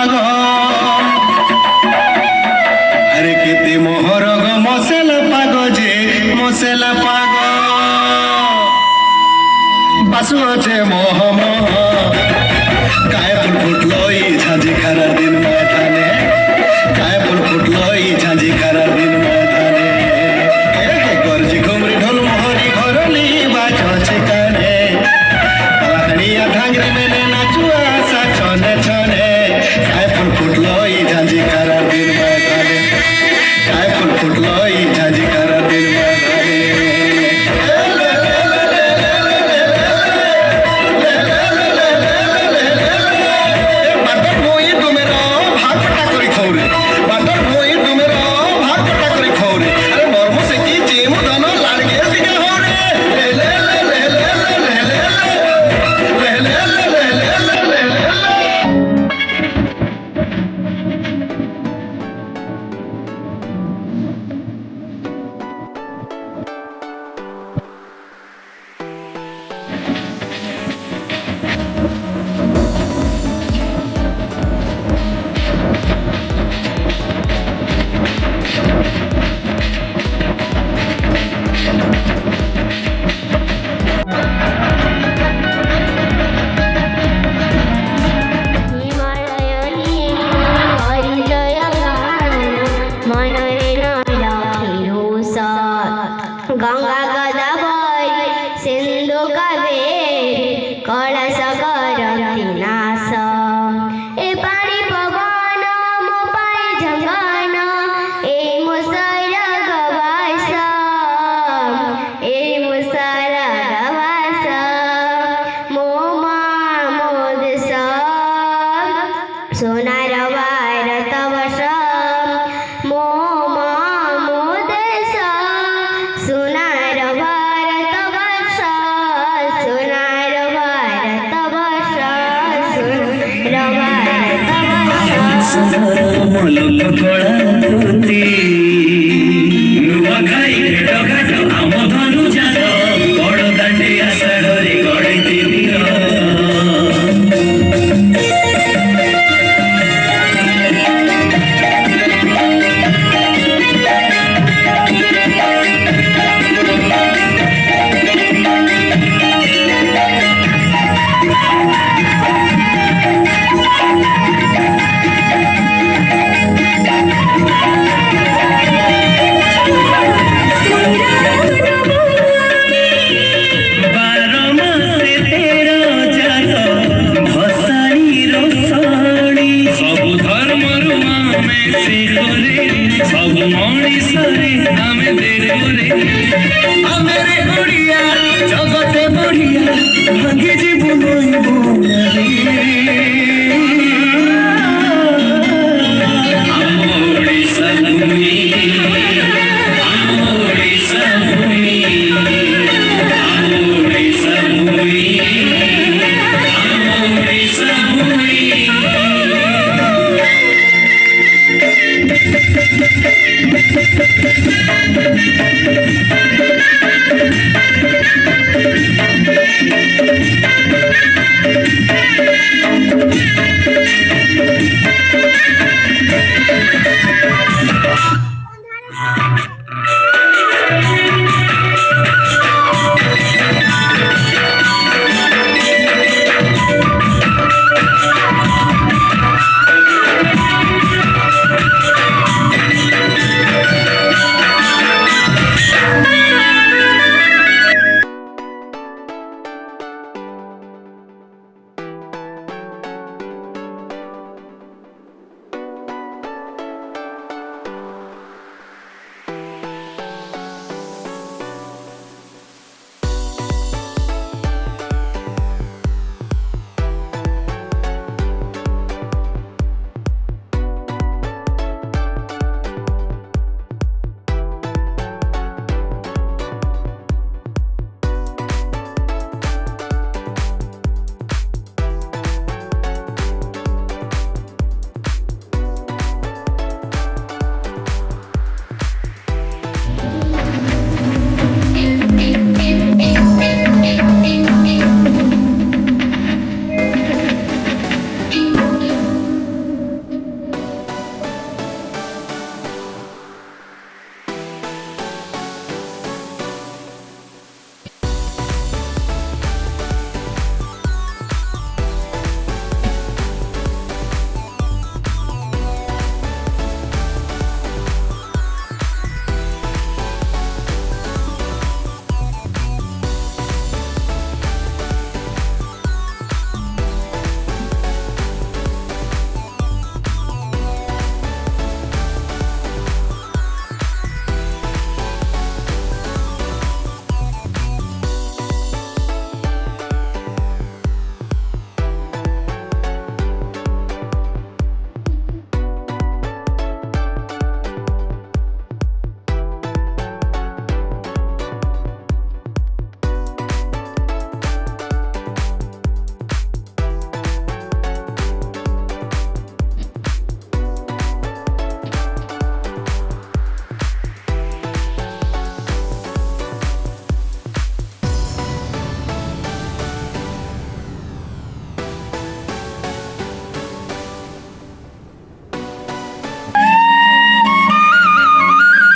पाग अरे केते मोहर ग मसेला पाग जे मसेला पाग बासु जे मोह मोह काय फुल फुटलोई झांझी खरा दिन मैदाने काय फुल फुटलोई झांझी खरा दिन मैदाने गरजी घुमरी ढोल मोहरी घरली बाजছে काने हनिया ढांगरी मेने नाचुआ सा छने छने काय फुल फुटलोई झांझी खरा दिन मैदाने काय फुल फुटलोई झांझी खरा दिन मैदाने गंगा गदावरी सिंधु कावेरी कलश करती नाश ए पानी पवन मो पाई जंगन ए मुसर गवास ए मुसर गवास मो मा मो देश सोनार भारत वर्ष मो मा मो देश सोनार भारत वर्ष सोनार भारत वर्ष सोनार भारत वर्ष जगते बढ़िया भांगे जीवन Thank you.